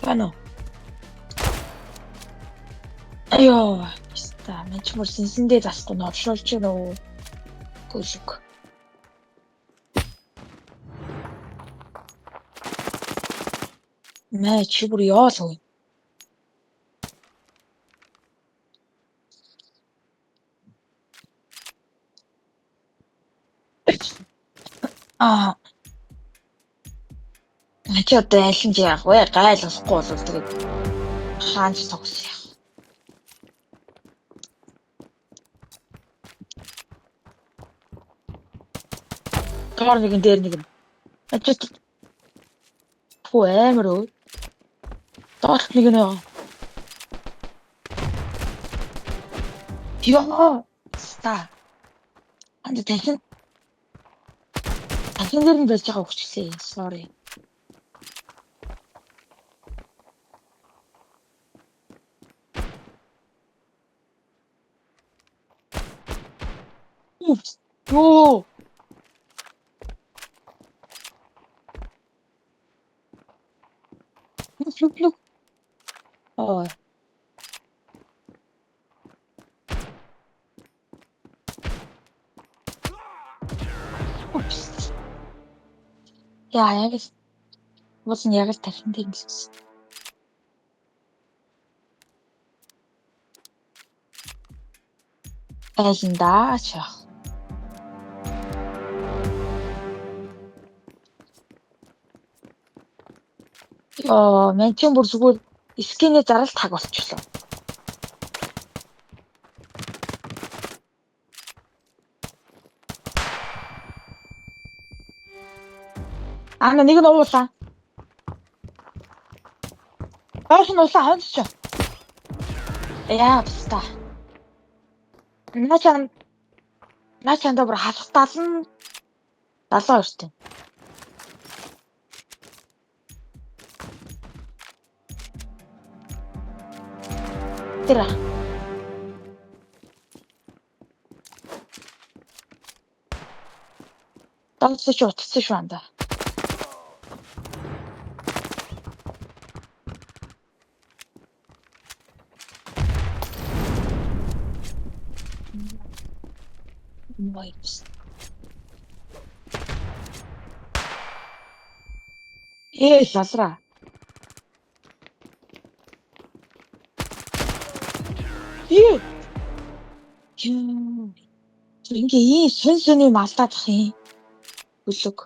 Ano? Ayo, sta, mentre mor sinzinde das ko na shortje no kusuk. 네, 집으로 여서. 아, чи одоо айлын чи яах вэ? Гайлсахгүй бол тэгээд хаанч тогсё. Доор нэг дээр нэг. Ачиж хөө амар өө. Доорх нэг нөө. Ёо. Ста. Анд дахин дээр нь байж байгаа хүчлээ. Sorry. Ёо. Look. Ой. Яа, яг л уус нь яг л дахин тийм гэсэн. Айландаа чах. Ёо, мен ч бүр зүгээр скиний зарал таг болчихлоо. Ана нэг нь уулаа. Доош нь уулаа хонч. Яа, та. Начан добро хасгатал нь 72 тань. Тэр. Доош утсан шүү анда. Вайпс. Лалра. Ингээ ийм сүн юм алдаадах юм. Бүлэг.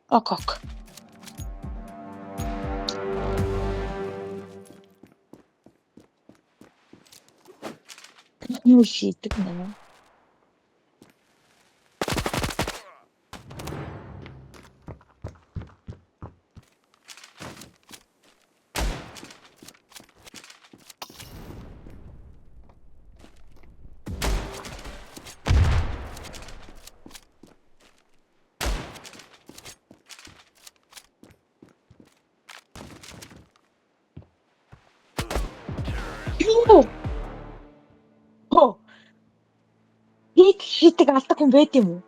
Ок. Юу шийдэг нэ? Оо. Шийдэг алдаг хүн байд юм уу?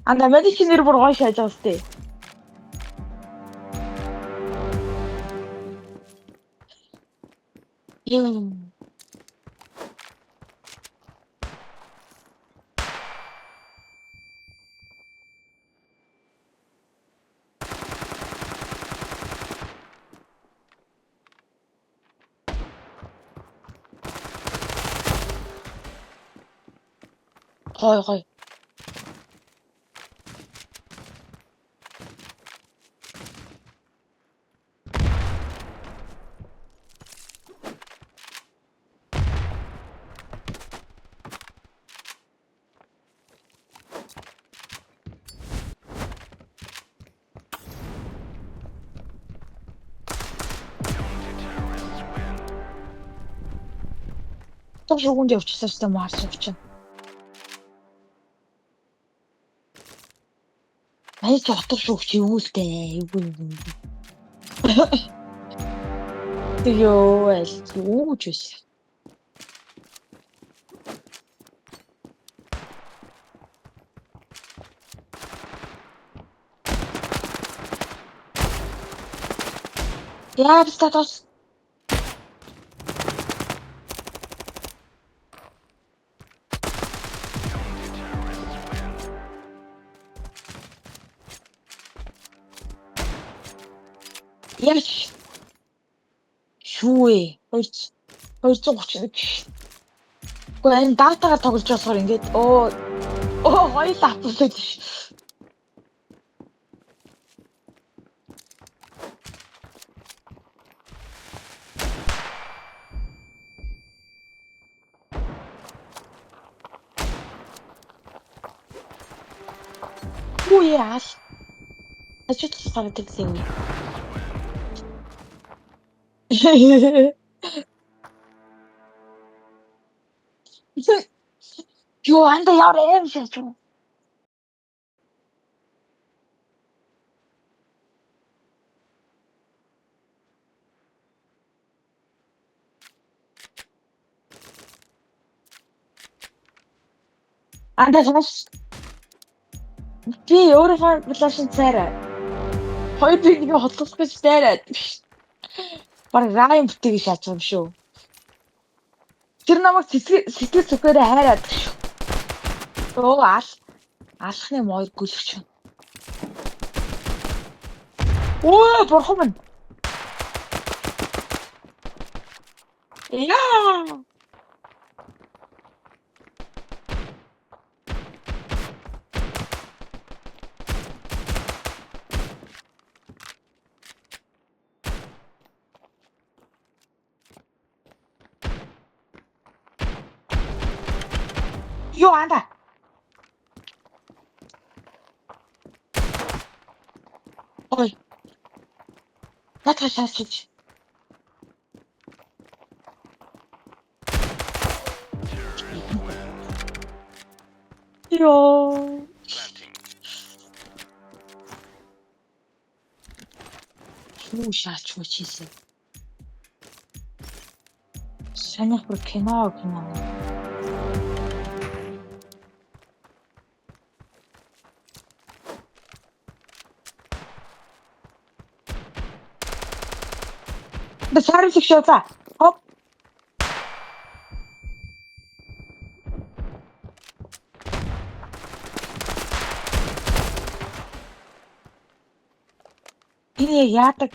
Анда медичнэр бүр гоё шааж байгаа сте. Юм. Гой. Toch шууганд явчихсан ч юм аарч явчихна. Ай ч отор шуугч юу л дээ. Ёо, юу ч биш. Яа бистэ тос. Яш. Шүү ээ. 231. Гэхдээ энэ датагаар тоглож болохоор ингээд хоёул апплод ш. Юу яа? Ачиж царай тэгсэн юм. Юу анда яар юм шээ. Анда сонс. Би өөрийнхөө флашын царай. Хоёр бигийг хотлох гэж дайраад. Бараг райм битгий шаачих юм шүү. Тэр намайг сэтгэл зүгээрээ хайраад. Алхны мойр гүлвч. Бурхан минь. Яа. Юу анда? Ой. Натаа шаачиж. Ёо. Юу шаач чийсэн. Санийх бүр кино. Сарилэг шоолаа. Хоп. Энэ яадаг?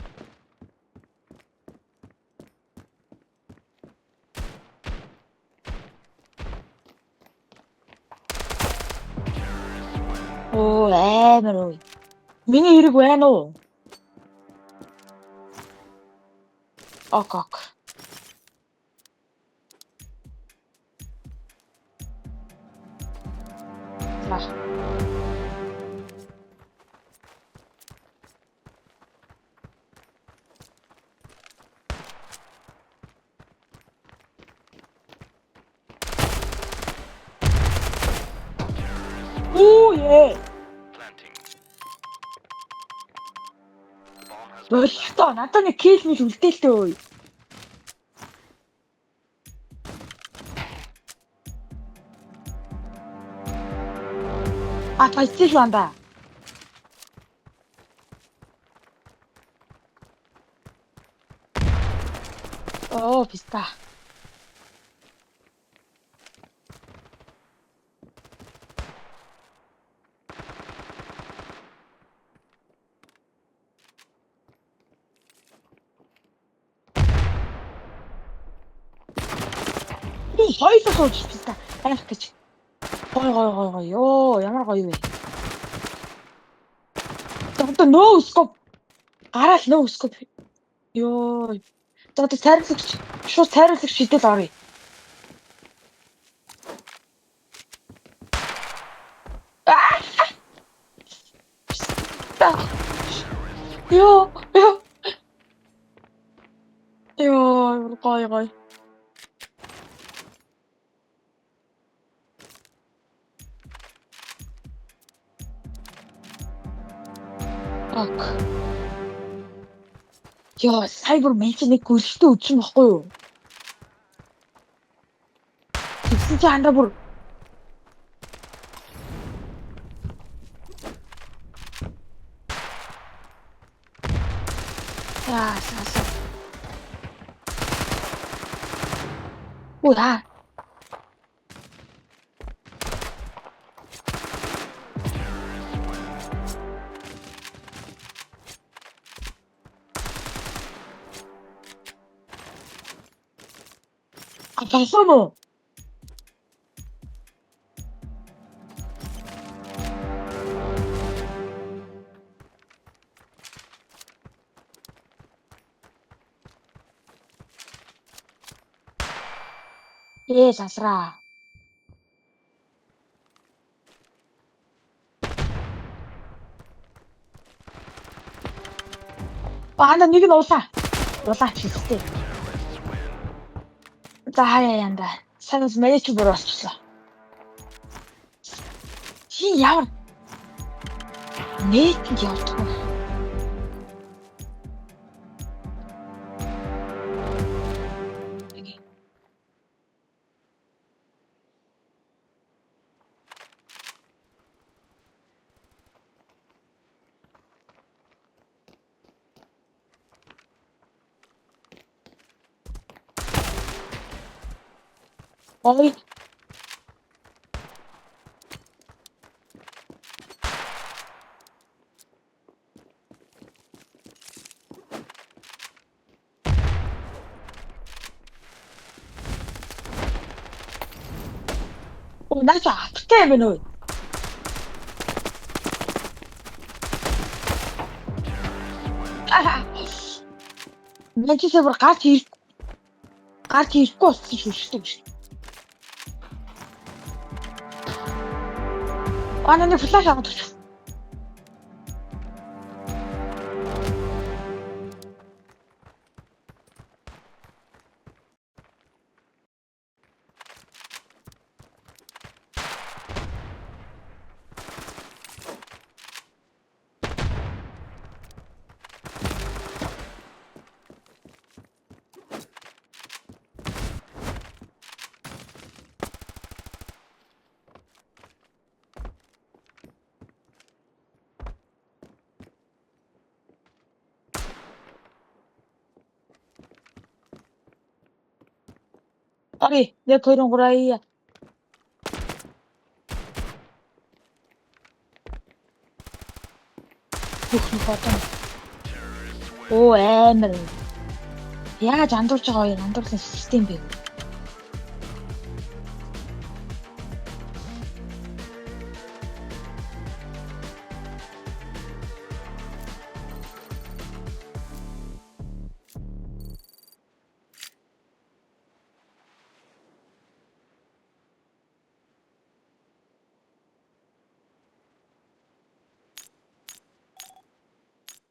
Амар уу. Миний хэрэг байна уу? Ок. Яа. Болтой надад нэг кил мэл үлдээлтэй өө. Тайцчих банда. Писта. Хоёул сууж писта. Айх гэж. Гой. Ёо, ямар гоё вэ? Одоо нөө скоп. Гараал нөө скоп. Ёо. Одоо цайрлагч шууд цайрлагч шидэл орё. Ёо. Гой. Ок. Ёо, сайбер мэж нэг гүрэлтээ үдсэн баггүй юу? Тэгсэн чи андаа бүр яа. Ui ha. 아, 잠깐만. 예, 자스라. 나 이게 넣었다. 넣었다, 비슷해. 자, 하야 한다. 산에서 매니큐 보러 왔었어. 야, 매니큐 어떡해. 어이. 나 좀 아프게 해면은. 맨체스터 같이 입고 왔어, 조시도. 나 내 플래시 안 줬어. Ơi, để tôi đồng đây. 오, 애들. 야, 잔돌 저거, 잔돌 시스템 비.